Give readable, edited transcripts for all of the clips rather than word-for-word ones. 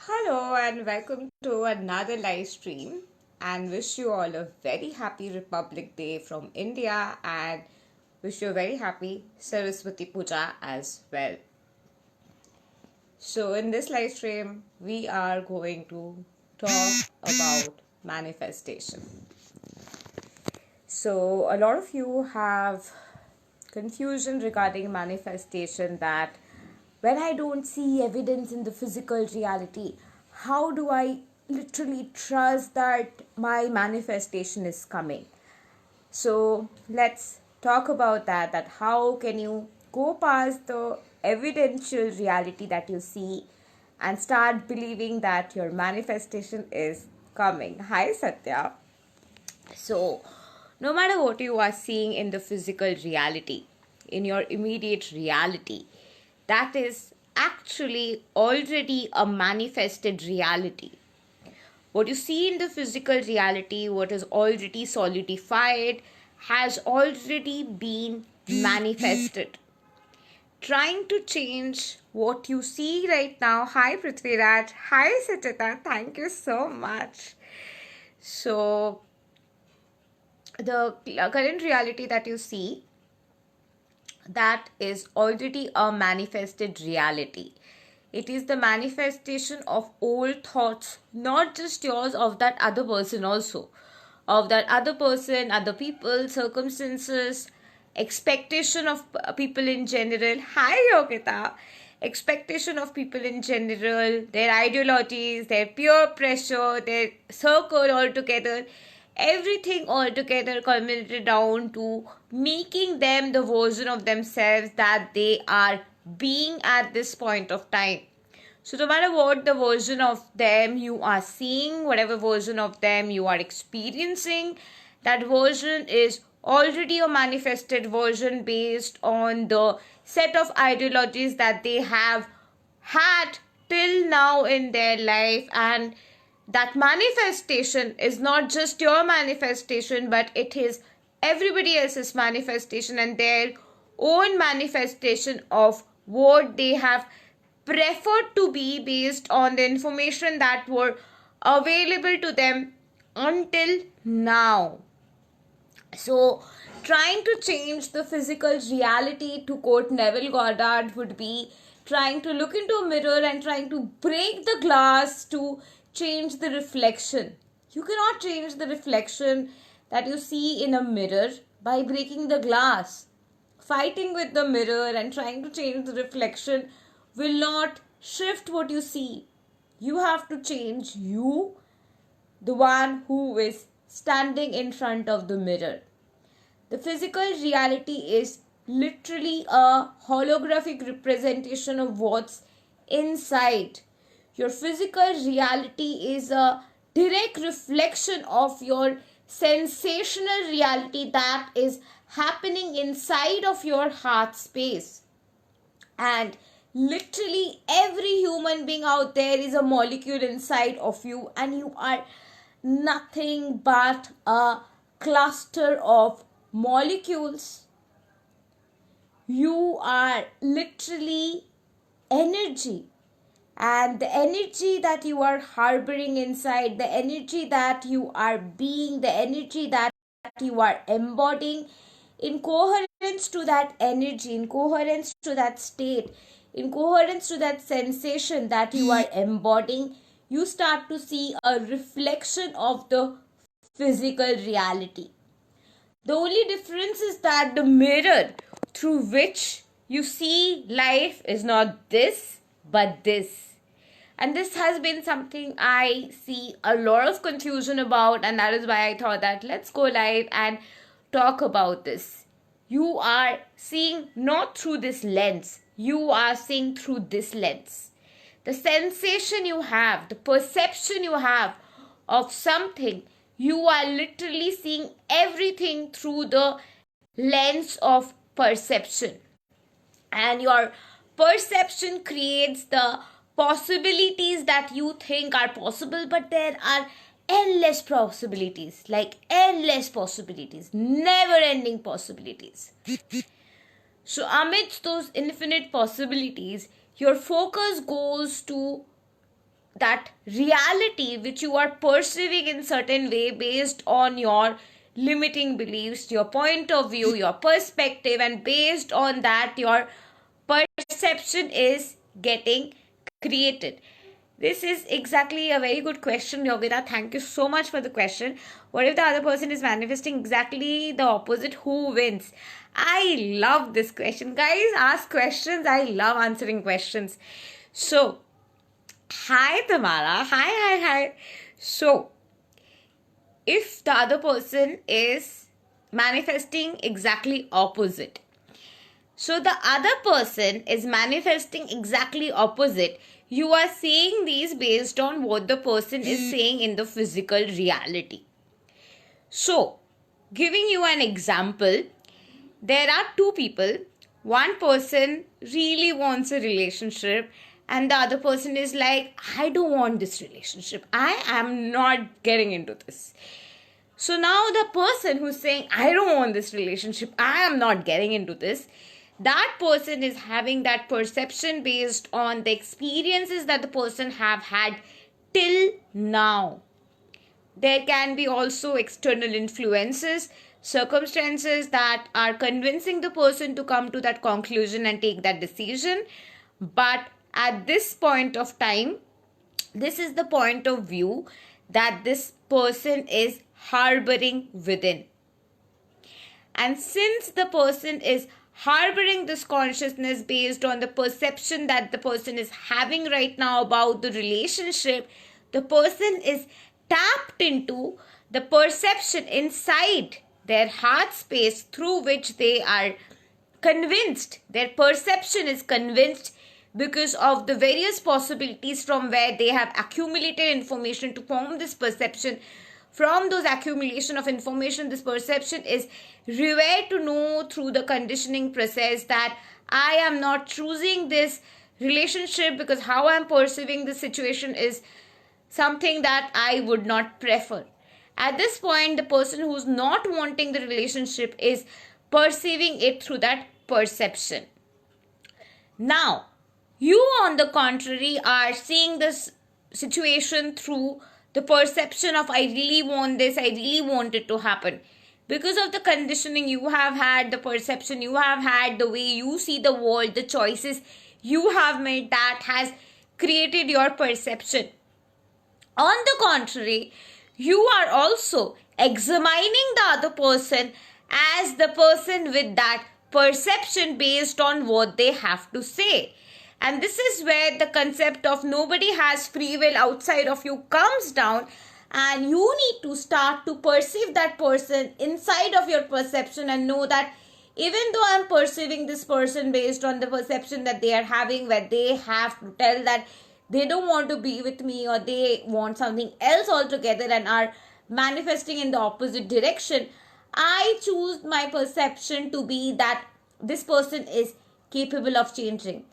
Hello and welcome to another live stream and wish you all a very happy Republic Day from India and wish you a very happy Saraswati Puja as well. So in this live stream we are going to talk about manifestation. So a lot of you have confusion regarding manifestation that when I don't see evidence in the physical reality, how do I literally trust that my manifestation is coming? So let's talk about that how can you go past the evidential reality that you see and start believing that your manifestation is coming. Hi Satya. So, no matter what you are seeing in the physical reality, in your immediate reality, that is actually already a manifested reality. What you see in the physical reality, what is already solidified, has already been manifested. Trying to change what you see right now. Hi Prithviraj. Hi Sachita. Thank you so much. So, the current reality that you see, that is already a manifested reality. It is the manifestation of old thoughts, not just yours, of that other person also, of that other person, other people, circumstances, expectation of people in general. Hi Yogita. Expectation of people in general, their ideologies, their peer pressure, their circle altogether, everything altogether culminated down to making them the version of themselves that they are being at this point of time. So, no matter what the version of them you are seeing, whatever version of them you are experiencing, that version is already a manifested version based on the set of ideologies that they have had till now in their life. And that manifestation is not just your manifestation, but it is everybody else's manifestation and their own manifestation of what they have preferred to be based on the information that were available to them until now. So, trying to change the physical reality, to quote Neville Goddard, would be trying to look into a mirror and trying to break the glass to change the reflection. You cannot change the reflection that you see in a mirror by breaking the glass. Fighting with the mirror and trying to change the reflection will not shift what you see. You have to change you, the one who is standing in front of the mirror. The physical reality is literally a holographic representation of what's inside. Your physical reality is a direct reflection of your sensational reality that is happening inside of your heart space. And literally every human being out there is a molecule inside of you, and you are nothing but a cluster of molecules. You are literally energy, and the energy that you are harboring inside, the energy that you are being, the energy that you are embodying, in coherence to that energy, in coherence to that state, in coherence to that sensation that you are embodying, you start to see a reflection of the physical reality. The only difference is that the mirror through which you see life is not this, but this. And this has been something I see a lot of confusion about, and that is why I thought that let's go live and talk about this. You are seeing not through this lens, you are seeing through this lens. The sensation you have, the perception you have of something, you are literally seeing everything through the lens of perception. And your perception creates the possibilities that you think are possible, but there are endless possibilities, like endless possibilities, never ending possibilities. So amidst those infinite possibilities, your focus goes to that reality which you are perceiving in certain way based on your limiting beliefs, your point of view, your perspective, and based on that your perception is getting created. This is exactly a very good question, Yogita. Thank you so much for the question. What if the other person is manifesting exactly the opposite? Who wins? I love this question. Guys, ask questions. I love answering questions. So, hi Tamara. Hi. So, if the other person is manifesting exactly opposite, so the other person is manifesting exactly opposite, you are saying these based on what the person is saying in the physical reality. So, giving you an example, there are two people. One person really wants a relationship and the other person is like, I don't want this relationship. I am not getting into this. So now the person who's saying, I don't want this relationship, I am not getting into this, that person is having that perception based on the experiences that the person have had till now. There can be also external influences, circumstances that are convincing the person to come to that conclusion and take that decision. But at this point of time, this is the point of view that this person is harboring within. And since the person is harboring this consciousness based on the perception that the person is having right now about the relationship, the person is tapped into the perception inside their heart space through which they are convinced. Their perception is convinced because of the various possibilities from where they have accumulated information to form this perception. From those accumulation of information, this perception is revered to know through the conditioning process that I am not choosing this relationship because how I am perceiving this situation is something that I would not prefer. At this point, the person who's not wanting the relationship is perceiving it through that perception. Now, you on the contrary are seeing this situation through the perception of I really want this, I really want it to happen. Because of the conditioning you have had, the perception you have had, the way you see the world, the choices you have made, that has created your perception. On the contrary, you are also examining the other person as the person with that perception based on what they have to say. And this is where the concept of nobody has free will outside of you comes down, and you need to start to perceive that person inside of your perception and know that even though I'm perceiving this person based on the perception that they are having, where they have to tell that they don't want to be with me or they want something else altogether and are manifesting in the opposite direction, I choose my perception to be that this person is capable of changing.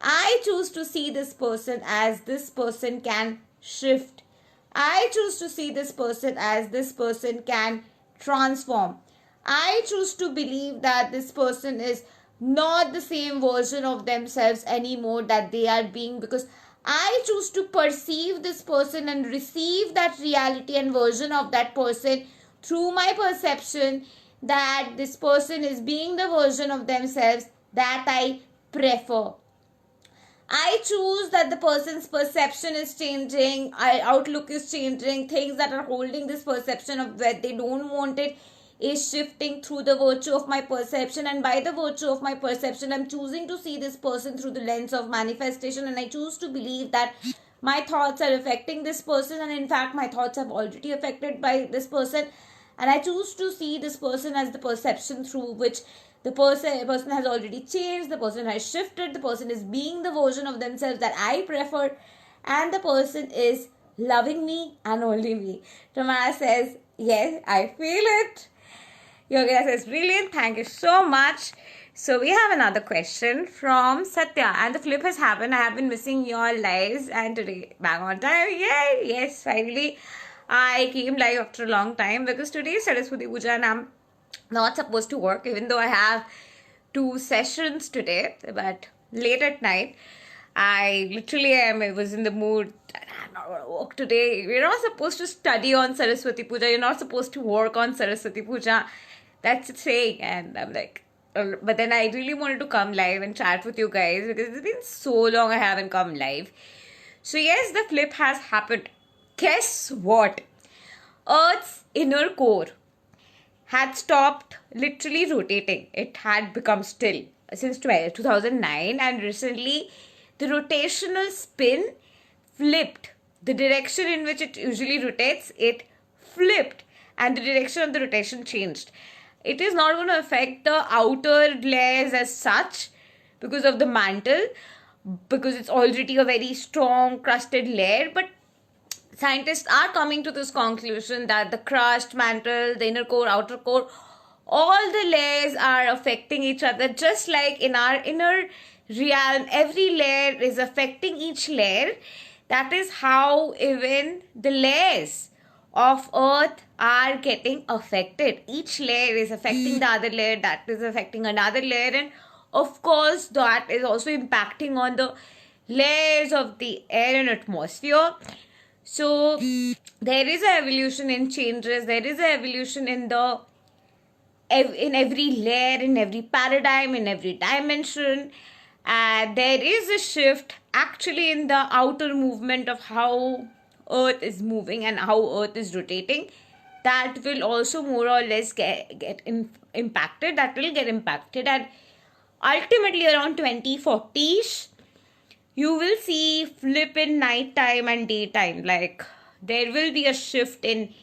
I choose to see this person as this person can shift. I choose to see this person as this person can transform. I choose to believe that this person is not the same version of themselves anymore that they are being, because I choose to perceive this person and receive that reality and version of that person through my perception that this person is being the version of themselves that I prefer. I choose that the person's perception is changing, outlook is changing, things that are holding this perception of where they don't want it is shifting through the virtue of my perception, and by the virtue of my perception I'm choosing to see this person through the lens of manifestation, and I choose to believe that my thoughts are affecting this person, and in fact my thoughts have already affected by this person, and I choose to see this person as the perception through which the person has already changed, the person has shifted, the person is being the version of themselves that I prefer, and the person is loving me and only me. Tamara says, yes, I feel it. Yogita says, brilliant, thank you so much. So we have another question from Satya, and the flip has happened. I have been missing your lives and today back on time. Yay! Yes, finally I came live after a long time because today is Saraswati Puja and I'm not supposed to work, even though I have 2 sessions today, but late at night I was in the mood that I'm not going to work today. You're not supposed to study on Saraswati Puja. You're not supposed to work on Saraswati Puja. That's the saying. And I'm like, but then I really wanted to come live and chat with you guys because it's been so long I haven't come live. So yes, the flip has happened. Guess what? Earth's inner core had stopped literally rotating. It had become still since 2009, and recently the rotational spin flipped. The direction in which it usually rotates, it flipped, and the direction of the rotation changed. It is not going to affect the outer layers as such because of the mantle, because it's already a very strong crusted layer, but scientists are coming to this conclusion that the crust, mantle, the inner core, outer core, all the layers are affecting each other, just like in our inner realm, every layer is affecting each layer. That is how even the layers of Earth are getting affected. Each layer is affecting the other layer, that is affecting another layer, and of course, that is also impacting on the layers of the air and atmosphere. So there is an evolution in changes. There is an evolution in every layer, in every paradigm, in every dimension. And there is a shift actually in the outer movement of how Earth is moving and how Earth is rotating. That will also more or less get impacted. That will get impacted. And ultimately around 2040ish, you will see flip in nighttime and daytime. Like there will be a shift in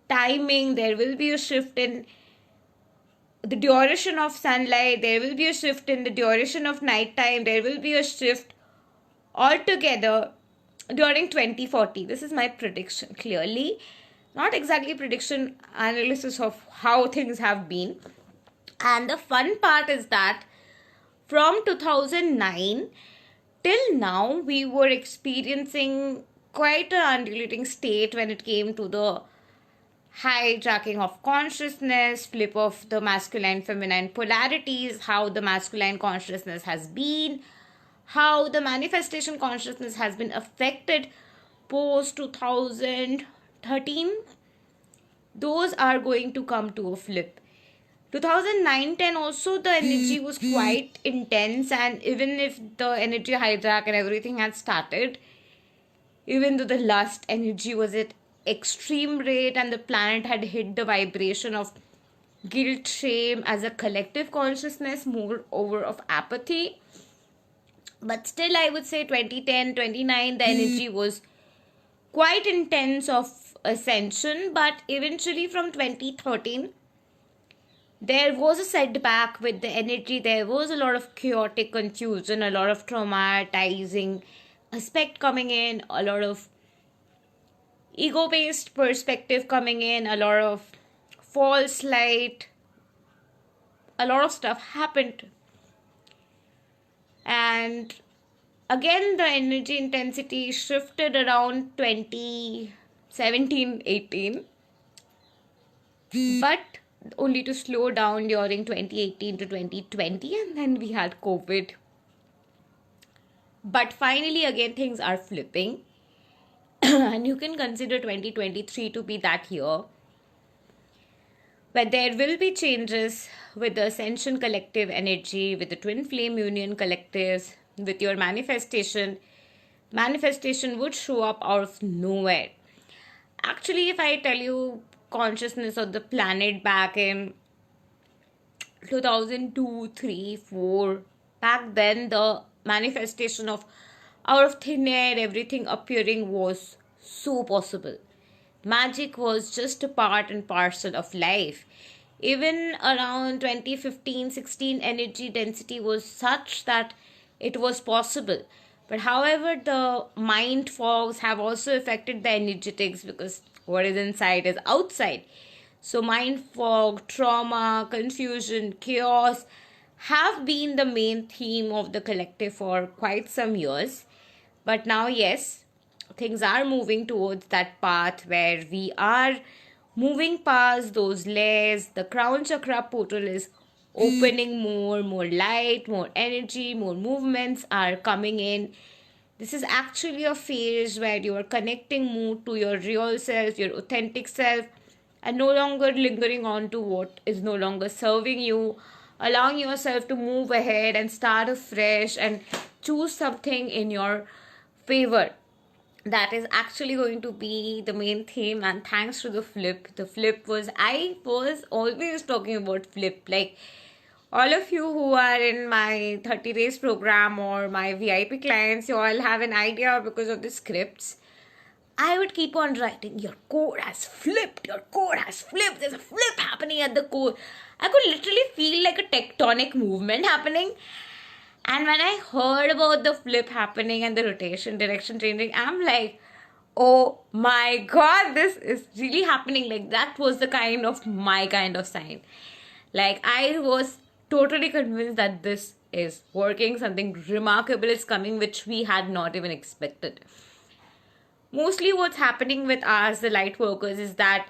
timing, there will be a shift in the duration of sunlight, there will be a shift in the duration of nighttime, there will be a shift altogether during 2040. This is my prediction, clearly. Not exactly prediction, analysis of how things have been. And the fun part is that from 2009 till now, we were experiencing quite an undulating state when it came to the hijacking of consciousness, flip of the masculine feminine polarities, how the masculine consciousness has been, how the manifestation consciousness has been affected post 2013. Those are going to come to a flip. 2009-10 also the energy was quite intense, and even if the energy hijack and everything had started, even though the lust energy was at extreme rate and the planet had hit the vibration of guilt, shame as a collective consciousness, more over of apathy, but still I would say 2010, 2009 the energy was quite intense of ascension. But eventually from 2013 there was a setback with the energy. There was a lot of chaotic confusion, a lot of traumatizing aspect coming in, a lot of ego-based perspective coming in, a lot of false light, a lot of stuff happened. And again the energy intensity shifted around 2017-18, but only to slow down during 2018 to 2020, and then we had COVID. But finally again things are flipping and you can consider 2023 to be that year where there will be changes with the Ascension Collective energy, with the Twin Flame Union collectives, with your manifestation. Manifestation would show up out of nowhere. Actually, if I tell you consciousness of the planet back in 2002, 3, 4, back then the manifestation of out of thin air, everything appearing was so possible. Magic was just a part and parcel of life. Even around 2015-16, energy density was such that it was possible. But however, the mind fogs have also affected the energetics, because what is inside is outside. So mind fog, trauma, confusion, chaos have been the main theme of the collective for quite some years. But now, yes, things are moving towards that path where we are moving past those layers. The crown chakra portal is opening, more light, more energy, more movements are coming in. This is actually a phase where you are connecting more to your real self, your authentic self, and no longer lingering on to what is no longer serving you, allowing yourself to move ahead and start afresh and choose something in your favor. That is actually going to be the main theme, and thanks to the flip was, I was always talking about flip, like all of you who are in my 30 days program or my VIP clients, you all have an idea because of the scripts. I would keep on writing, your code has flipped, there's a flip happening at the core. I could literally feel like a tectonic movement happening. And when I heard about the flip happening and the rotation direction changing, I'm like, oh my god, this is really happening. Like, that was my kind of sign. Like, I was totally convinced that this is working, something remarkable is coming, which we had not even expected. Mostly what's happening with us, the light workers, is that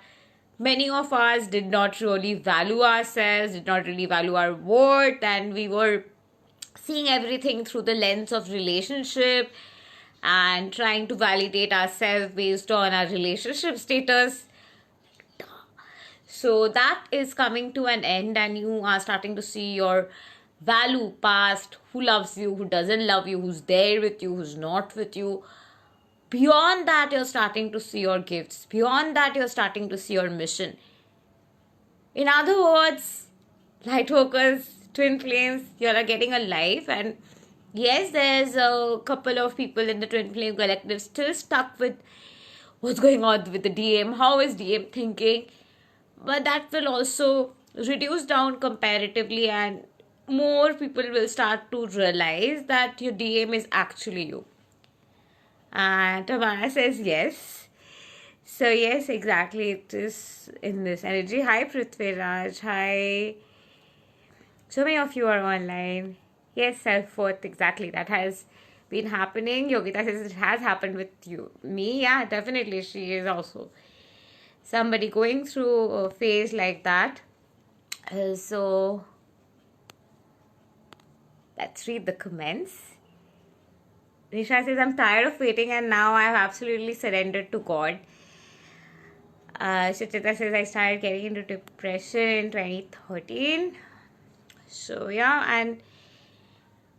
many of us did not really value ourselves, did not really value our worth, and we were seeing everything through the lens of relationship and trying to validate ourselves based on our relationship status. So that is coming to an end, and you are starting to see your value past, who loves you, who doesn't love you, who's there with you, who's not with you. Beyond that, you're starting to see your gifts. Beyond that, you're starting to see your mission. In other words, lightworkers, twin flames, you are getting a life. And yes, there's a couple of people in the twin flame collective still stuck with what's going on with the DM, how is DM thinking. But that will also reduce down comparatively, and more people will start to realize that your DM is actually you. And Tamara says yes. So yes, exactly, it is in this energy. Hi Prithviraj, hi. So many of you are online. Yes, self-worth, exactly, that has been happening. Yogita says it has happened with you. Me, yeah, definitely. She is also somebody going through a phase like that. So let's read the comments. Nisha says, I'm tired of waiting and now I have absolutely surrendered to God. Suchita says, I started getting into depression in 2013. So yeah, and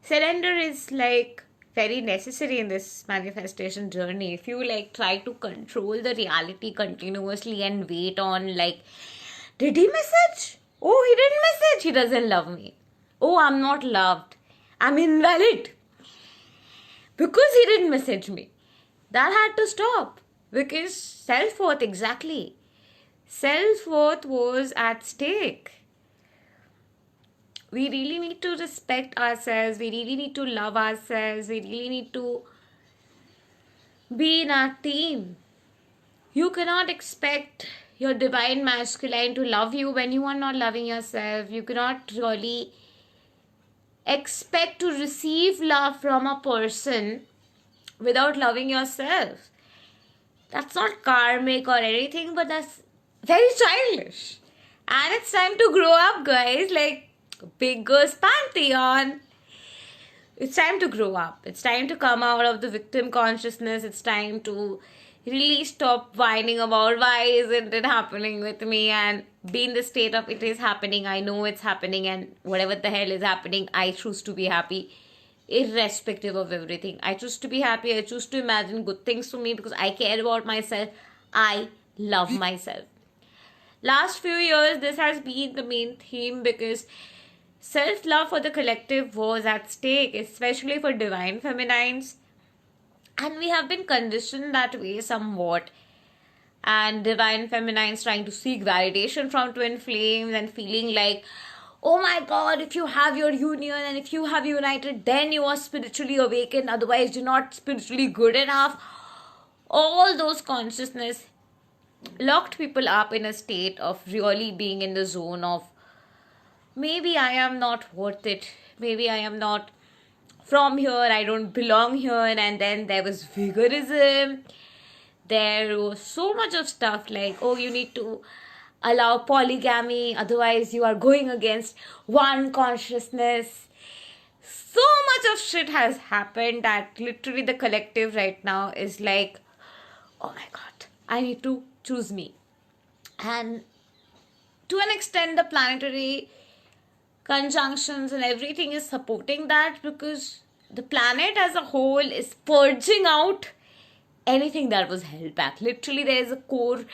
surrender is like very necessary in this manifestation journey. If you like try to control the reality continuously and wait on, like, did he message? Oh, he didn't message. He doesn't love me. Oh, I'm not loved. I'm invalid because he didn't message me. That had to stop, because self-worth, exactly. Self-worth was at stake. We really need to respect ourselves. We really need to love ourselves. We really need to be in our team. You cannot expect your divine masculine to love you when you are not loving yourself. You cannot really expect to receive love from a person without loving yourself. That's not karmic or anything, but that's very childish. And it's time to grow up, guys. Like, big girls pantheon. It's time to grow up. It's time to come out of the victim consciousness. It's time to really stop whining about why isn't it happening with me, and be in the state of it is happening. I know it's happening, and whatever the hell is happening, I choose to be happy irrespective of everything. I choose to be happy. I choose to imagine good things for me because I care about myself. I love myself. Last few years, this has been the main theme because self-love for the collective was at stake, especially for divine feminines. And we have been conditioned that way somewhat. And divine feminines trying to seek validation from twin flames and feeling like, oh my god, if you have your union and if you have united, then you are spiritually awakened. Otherwise, you're not spiritually good enough. All those consciousness locked people up in a state of really being in the zone of, maybe I am not worth it. Maybe I am not from here. I don't belong here. And then there was vigorism. There was so much of stuff like, oh, you need to allow polygamy. Otherwise, you are going against one consciousness. So much of shit has happened that literally the collective right now is like, oh my god, I need to choose me. And to an extent, the planetary conjunctions and everything is supporting that, because the planet as a whole is purging out anything that was held back. Literally, there is a core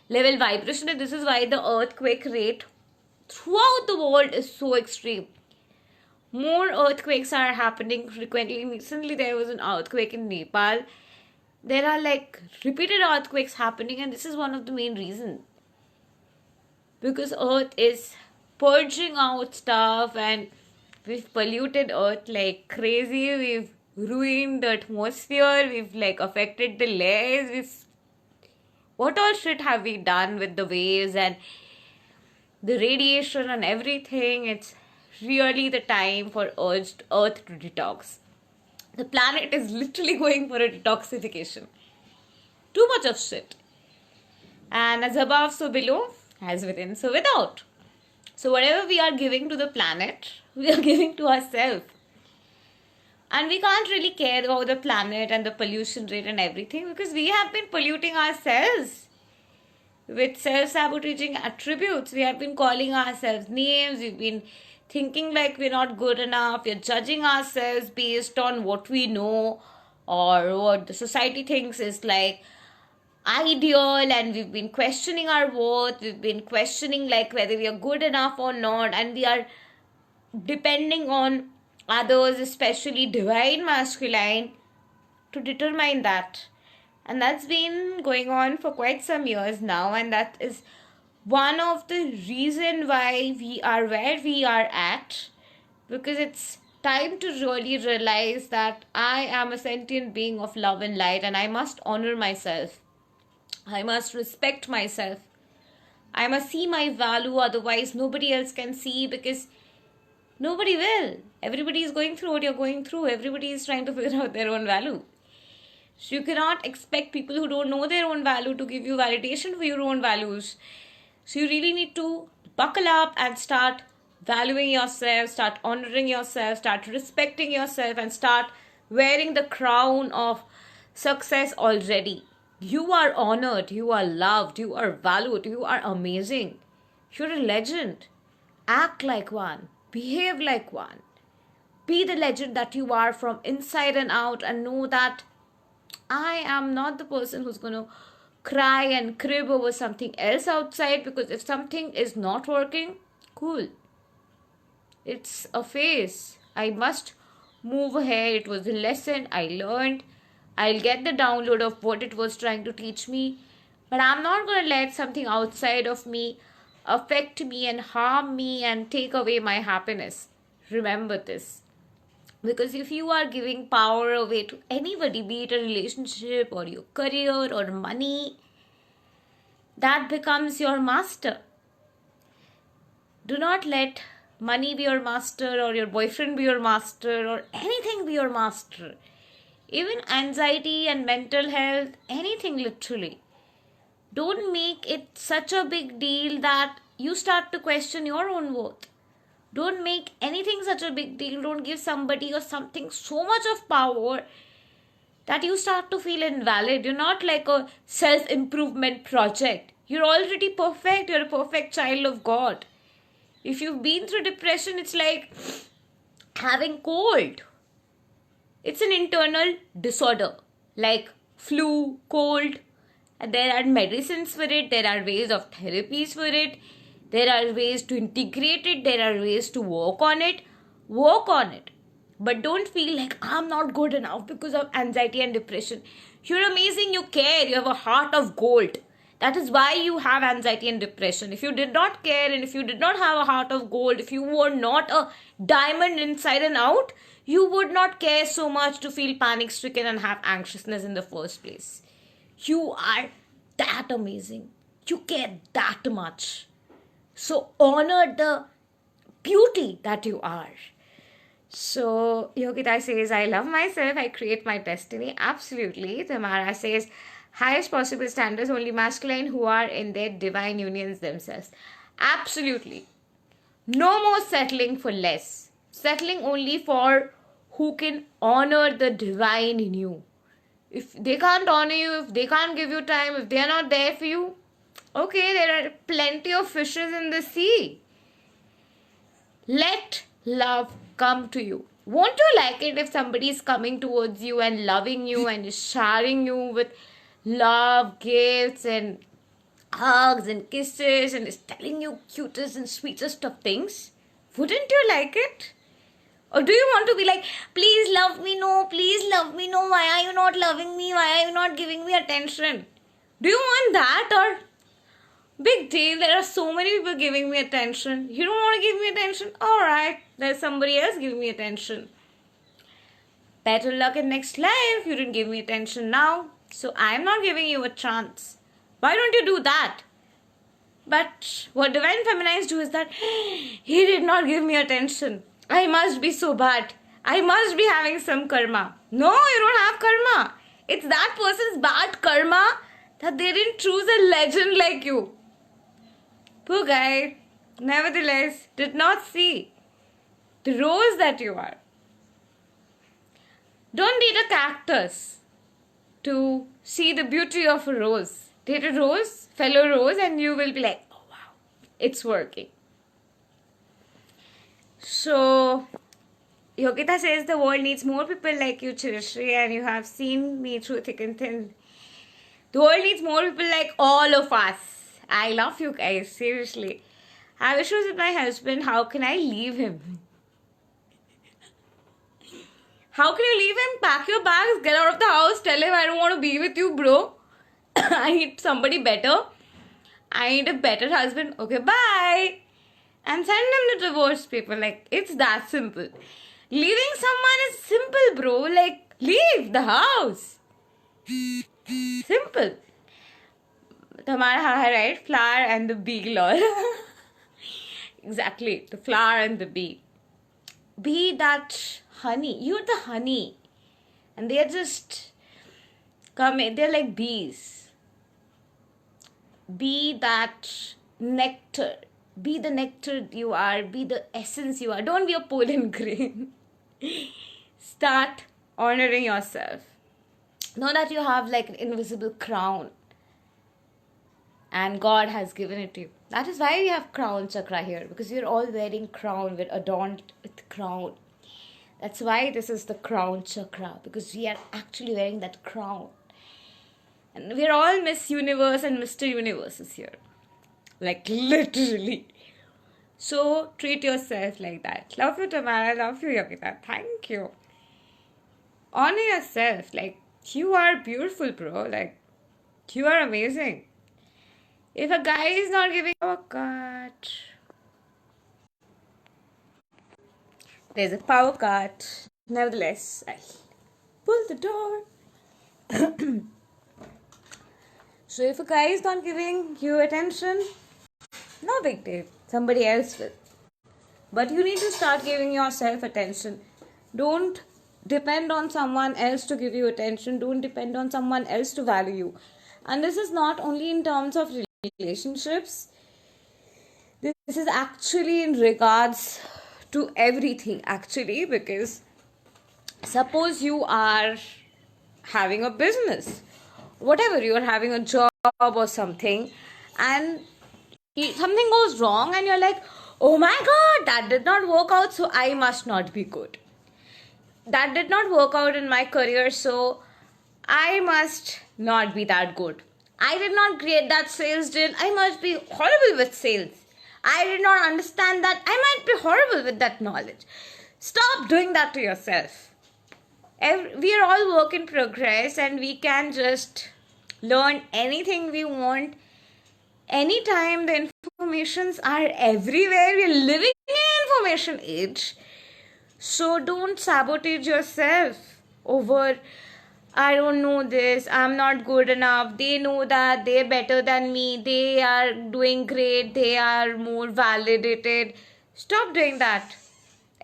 level vibration, and this is why the earthquake rate throughout the world is so extreme. More earthquakes are happening frequently. Recently, there was an earthquake in Nepal. There are like repeated earthquakes happening, and this is one of the main reasons. Because Earth is purging out stuff, and we've polluted Earth like crazy. We've ruined the atmosphere. We've like affected the layers. What all shit have we done with the waves and the radiation and everything? It's really the time for Earth to detox. The planet is literally going for a detoxification. Too much of shit. And as above, so below, as within, so without. So whatever we are giving to the planet, we are giving to ourselves. And we can't really care about the planet and the pollution rate and everything, because we have been polluting ourselves with self-sabotaging attributes. We have been calling ourselves names. We've been thinking like we're not good enough. We're judging ourselves based on what we know or what the society thinks is like ideal, and we've been questioning our worth. We've been questioning like whether we are good enough or not, and we are depending on others, especially divine masculine, to determine that. And that's been going on for quite some years now, and that is one of the reason why we are where we are at, because it's time to really realize that I am a sentient being of love and light, and I must honor myself. I must respect myself. I must see my value, otherwise nobody else can see, because nobody will. Everybody is going through what you're going through. Everybody is trying to figure out their own value. So you cannot expect people who don't know their own value to give you validation for your own values. So you really need to buckle up and start valuing yourself, start honoring yourself, start respecting yourself, and start wearing the crown of success already. You are honored, you are loved, you are valued, you are amazing. You're a legend. Act like one, behave like one. Be the legend that you are from inside and out, and know that I am not the person who's going to cry and crib over something else outside, because if something is not working, cool. It's a phase. I must move ahead. It was a lesson I learned. I'll get the download of what it was trying to teach me. But I'm not going to let something outside of me affect me and harm me and take away my happiness. Remember this. Because if you are giving power away to anybody, be it a relationship or your career or money, that becomes your master. Do not let money be your master, or your boyfriend be your master, or anything be your master. Even anxiety and mental health, anything literally. Don't make it such a big deal that you start to question your own worth. Don't make anything such a big deal. Don't give somebody or something so much of power that you start to feel invalid. You're not like a self-improvement project. You're already perfect. You're a perfect child of God. If you've been through depression, it's like having cold. It's an internal disorder, like flu, cold. And there are medicines for it. There are ways of therapies for it. There are ways to integrate it. There are ways to work on it. Work on it. But don't feel like I'm not good enough because of anxiety and depression. You're amazing. You care. You have a heart of gold. That is why you have anxiety and depression. If you did not care, and if you did not have a heart of gold, if you were not a diamond inside and out, you would not care so much to feel panic stricken and have anxiousness in the first place. You are that amazing. You care that much. So honor the beauty that you are. So Yogita says, I love myself. I create my destiny. Absolutely. Tamara says, highest possible standards, only masculine who are in their divine unions themselves. Absolutely. No more settling for less. settling only for who can honor the divine in you. If they can't honor you, if they can't give you time, if they are not there for you, okay, there are plenty of fishes in the sea. Let love come to you. Won't you like it if somebody is coming towards you and loving you and is showering you with love, gifts, and hugs and kisses and is telling you cutest and sweetest of things? Wouldn't you like it? Or do you want to be like, please love me, no, please love me, no, why are you not loving me, why are you not giving me attention? Do you want that? Or big deal, there are so many people giving me attention. You don't want to give me attention? Alright, there's somebody else giving me attention. Better luck in next life. You didn't give me attention now, so I'm not giving you a chance. Why don't you do that? But what Divine Feminines do is that he did not give me attention. I must be so bad. I must be having some karma. No, you don't have karma. It's that person's bad karma that they didn't choose a legend like you. Poor guy, nevertheless, did not see the rose that you are. Don't date a cactus to see the beauty of a rose. Date a rose, fellow rose, and you will be like, oh wow, it's working. So, Yogita says the world needs more people like you, Chirishri, and you have seen me through thick and thin. The world needs more people like all of us. I love you guys, seriously. I have issues with my husband. How can I leave him? How can you leave him? Pack your bags, get out of the house, tell him I don't want to be with you, bro. I need somebody better. I need a better husband. Okay, bye. And send him the divorce paper. Like, it's that simple. Leaving someone is simple, bro. Like, leave the house. Simple. Tamara ha right? Flower and the bee, lol. Exactly. The flower and the bee. Be that honey. You're the honey. And they're just coming. They're like bees. Be that nectar. Be the nectar you are. Be the essence you are. Don't be a pollen grain. Start honoring yourself. Know that you have like an invisible crown. And God has given it to you. That is why we have crown chakra here. Because we are all wearing crown. We're adorned with crown. That's why this is the crown chakra. Because we are actually wearing that crown. And we're all Miss Universe and Mr. Universes here. Like literally. So treat yourself like that. Love you, Tamara. Love you, Yogita. Thank you. Honor yourself. Like, you are beautiful, bro. Like, you are amazing. If a guy is not giving a cut, there's a power cut. Nevertheless, I'll pull the door. So if a guy is not giving you attention, no big deal. Somebody else will. But you need to start giving yourself attention. Don't depend on someone else to give you attention. Don't depend on someone else to value you. And this is not only in terms of relationships. This is actually in regards to everything, actually, because suppose you are having a business, whatever, you are having a job or something, and something goes wrong and you're like, oh my god, that did not work out, so I must not be good. That did not work out in my career, so I must not be that good. I did not create that sales deal, I must be horrible with sales. I did not understand that, I might be horrible with that knowledge. Stop doing that to yourself. We are all work in progress and we can just learn anything we want anytime. The informations are everywhere. We are living in an information age. So don't sabotage yourself over, I don't know this, I'm not good enough, they know that, they're better than me, they are doing great, they are more validated. Stop doing that.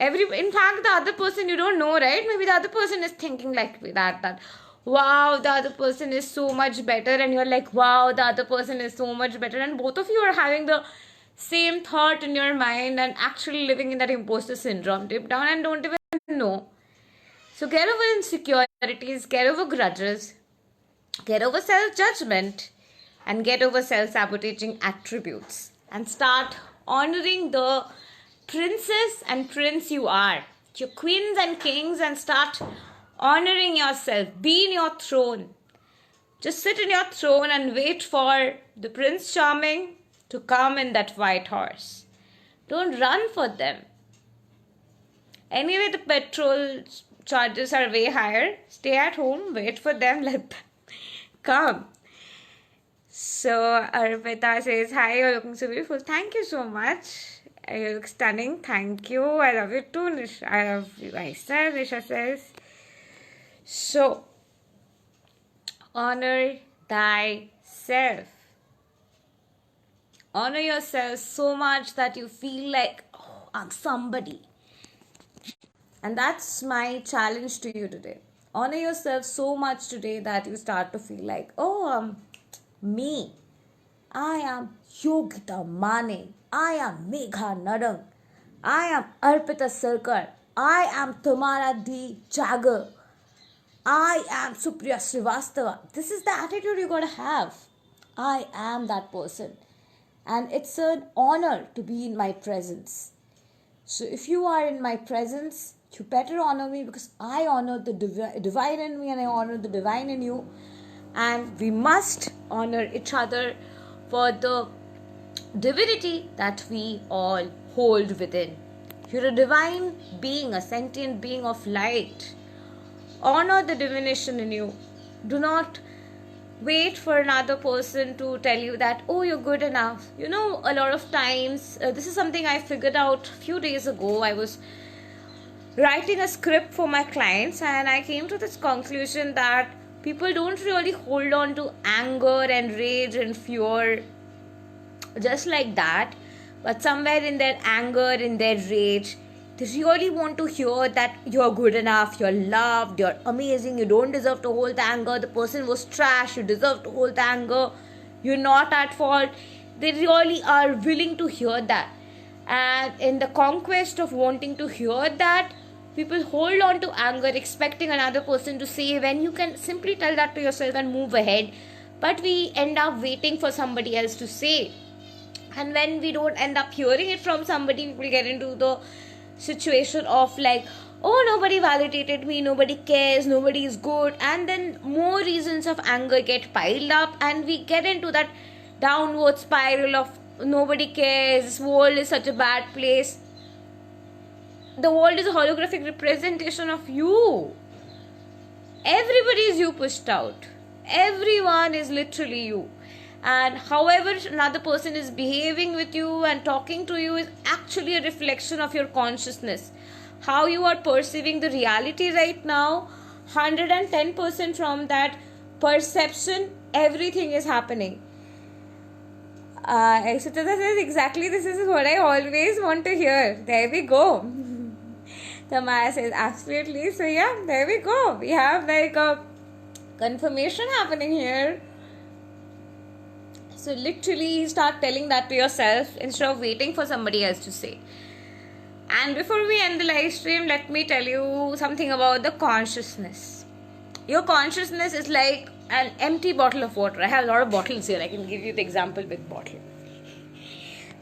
In fact, the other person you don't know, right? Maybe the other person is thinking like that wow, the other person is so much better, and you're like, wow, the other person is so much better, and both of you are having the same thought in your mind and actually living in that imposter syndrome deep down and don't even know. So get over insecurities, get over grudges, get over self-judgment, and get over self-sabotaging attributes, and start honoring the princess and prince you are, your queens and kings, and start honoring yourself. Be in your throne. Just sit in your throne and wait for the Prince Charming to come in that white horse. Don't run for them. Anyway, the petrol charges are way higher. Stay at home, wait for them, let them come. So Arpita says, hi, you're looking so beautiful. Thank you so much. You look stunning. Thank you. I love you too. I love you guys. Nisha says, so honor thyself. Honor yourself so much that you feel like, oh, I'm somebody. And that's my challenge to you today. Honor yourself so much today that you start to feel like, oh, I'm me. I am Yogita Mane. I am Megha Narang. I am Arpita Sarkar. I am Tamara D. Jagger. I am Supriya Srivastava. This is the attitude you gotta have. I am that person. And it's an honor to be in my presence. So if you are in my presence, you better honor me, because I honor the divine in me and I honor the divine in you. And we must honor each other for the divinity that we all hold within. You're a divine being, a sentient being of light. Honor the divination in you. Do not wait for another person to tell you that, oh, you're good enough. You know, a lot of times, this is something I figured out a few days ago. I was writing a script for my clients and I came to this conclusion that people don't really hold on to anger and rage and fear just like that, but somewhere in their anger, in their rage, they really want to hear that you're good enough, you're loved, you're amazing, you don't deserve to hold the anger, the person was trash, you deserve to hold the anger, you're not at fault. They really are willing to hear that. And in the conquest of wanting to hear that, people hold on to anger, expecting another person to say, when you can simply tell that to yourself and move ahead. But we end up waiting for somebody else to say. And when we don't end up hearing it from somebody, people get into the situation of like, oh, nobody validated me, nobody cares, nobody is good. And then more reasons of anger get piled up and we get into that downward spiral of nobody cares, this world is such a bad place. The world is a holographic representation of you. Everybody is you pushed out. Everyone is literally you. And however another person is behaving with you and talking to you is actually a reflection of your consciousness. How you are perceiving the reality right now, 110% from that perception, everything is happening. Suchita says, exactly, this is what I always want to hear. There we go. Tamaya says, absolutely. So yeah, there we go. We have like a confirmation happening here. So literally start telling that to yourself instead of waiting for somebody else to say. And before we end the live stream, let me tell you something about the consciousness. Your consciousness is like an empty bottle of water. I have a lot of bottles here. I can give you the example with bottle.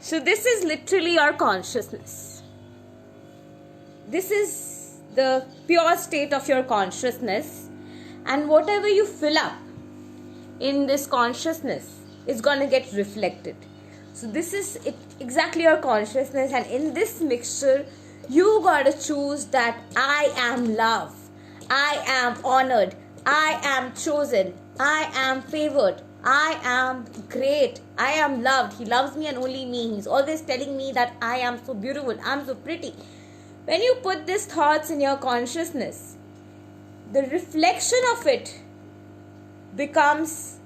So this is literally your consciousness. This is the pure state of your consciousness. And whatever you fill up in this consciousness is going to get reflected. So this is it, exactly your consciousness, and in this mixture you got to choose that I am love, I am honored, I am chosen, I am favored, I am great, I am loved, he loves me and only me, he's always telling me that I am so beautiful, I'm so pretty. When you put these thoughts in your consciousness, the reflection of it becomes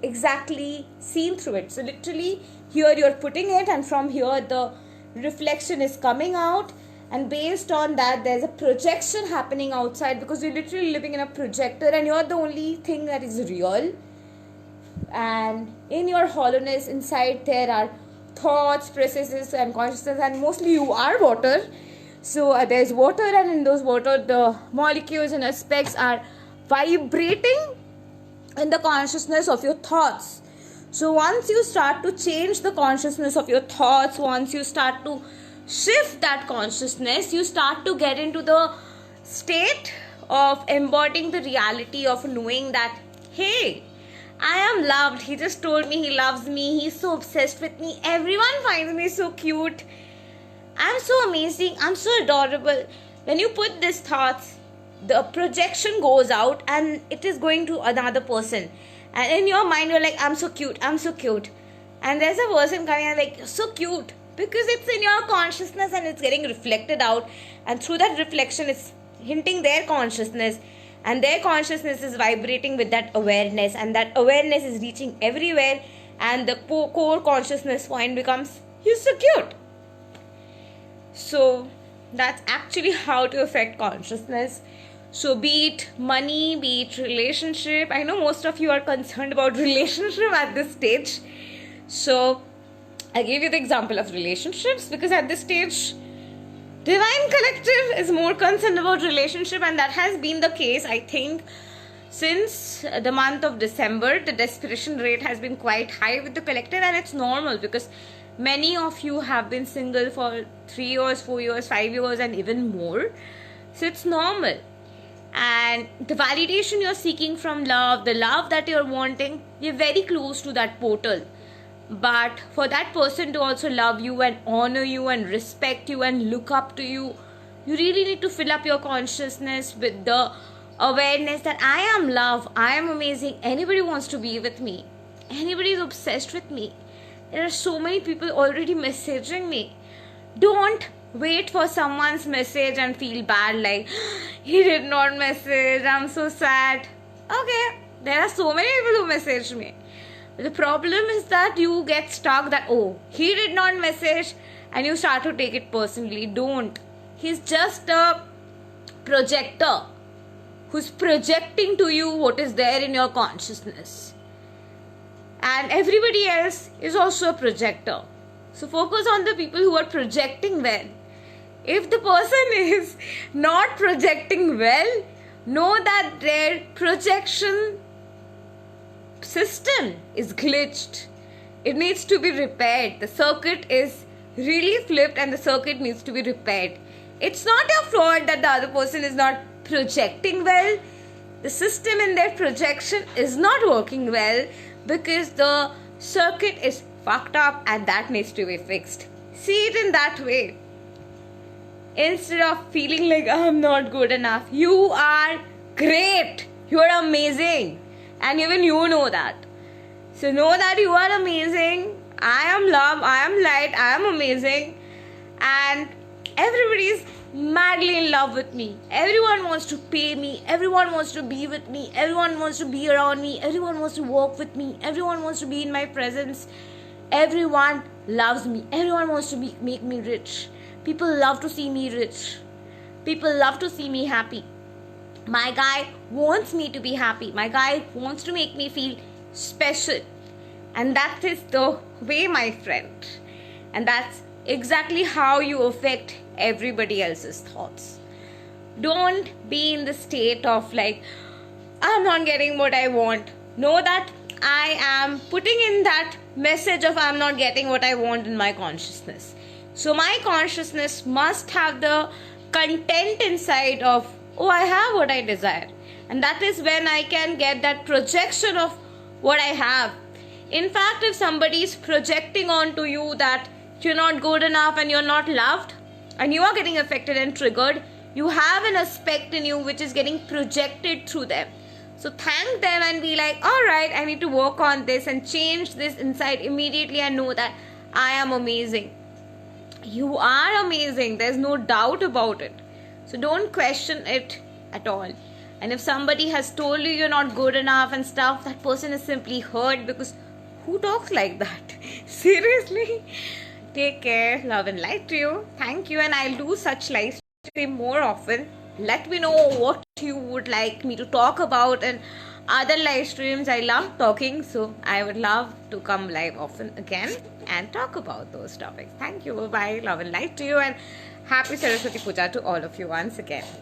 exactly seen through it. So literally here you're putting it and from here the reflection is coming out, and based on that there's a projection happening outside, because you're literally living in a projector and you're the only thing that is real. And in your hollowness inside there are thoughts, processes, and consciousness, and mostly you are water. So there's water, and in those water, the molecules and aspects are vibrating in the consciousness of your thoughts. So once you start to change the consciousness of your thoughts, once you start to shift that consciousness, you start to get into the state of embodying the reality of knowing that, hey, I am loved. He just told me he loves me. He's so obsessed with me. Everyone finds me so cute. I'm so amazing. I'm so adorable. When you put these thoughts, the projection goes out and it is going to another person. And in your mind, you're like, I'm so cute. I'm so cute. And there's a person coming and like, you're so cute. Because it's in your consciousness and it's getting reflected out. And through that reflection, it's hinting their consciousness. And their consciousness is vibrating with that awareness. And that awareness is reaching everywhere. And the core consciousness point becomes, you're so cute. So that's actually how to affect consciousness. So be it money, be it relationship. I know most of you are concerned about relationship at this stage. So I gave you the example of relationships because at this stage, Divine Collective is more concerned about relationship, and that has been the case, I think, since the month of December. The desperation rate has been quite high with the collective, and it's normal because many of you have been single for 3 years, 4 years, 5 years, and even more. So it's normal. And the validation you're seeking from love, the love that you're wanting, you're very close to that portal. But for that person to also love you and honor you and respect you and look up to you, you really need to fill up your consciousness with the awareness that I am love, I am amazing, anybody wants to be with me, anybody is obsessed with me. There are so many people already messaging me. Don't wait for someone's message and feel bad like, he did not message, I'm so sad. Okay, there are so many people who message me. The problem is that you get stuck that, oh, he did not message, and you start to take it personally. Don't. He's just a projector who's projecting to you what is there in your consciousness. And everybody else is also a projector. So focus on the people who are projecting well. If the person is not projecting well, know that their projection system is glitched. It needs to be repaired. The circuit is really flipped and the circuit needs to be repaired. It's not your fault that the other person is not projecting well. The system in their projection is not working well because the circuit is fucked up and that needs to be fixed. See it in that way. Instead of feeling like I'm not good enough, you are great. You are amazing. And even you know that. So know that you are amazing. I am love. I am light. I am amazing. And everybody is madly in love with me. Everyone wants to pay me. Everyone wants to be with me. Everyone wants to be around me. Everyone wants to walk with me. Everyone wants to be in my presence. Everyone loves me. Everyone wants to make me rich. People love to see me rich. People love to see me happy. My guy wants me to be happy. My guy wants to make me feel special. And that is the way, my friend. And that's exactly how you affect everybody else's thoughts. Don't be in the state of like, I'm not getting what I want. Know that I am putting in that message of I'm not getting what I want in my consciousness. So my consciousness must have the content inside of, oh, I have what I desire. And that is when I can get that projection of what I have. In fact, if somebody is projecting onto you that you're not good enough and you're not loved, and you are getting affected and triggered, you have an aspect in you which is getting projected through them. So thank them and be like, alright, I need to work on this and change this inside immediately and know that I am amazing. You are amazing. There's no doubt about it. So don't question it at all. And if somebody has told you you're not good enough and stuff, that person is simply hurt because who talks like that? Seriously? Take care. Love and light to you. Thank you. And I'll do such live stream more often. Let me know what you would like me to talk about and other live streams. I love talking, so I would love to come live often again. and talk about those topics. Thank you. Bye. Love and light to you, and happy Saraswati Puja to all of you once again.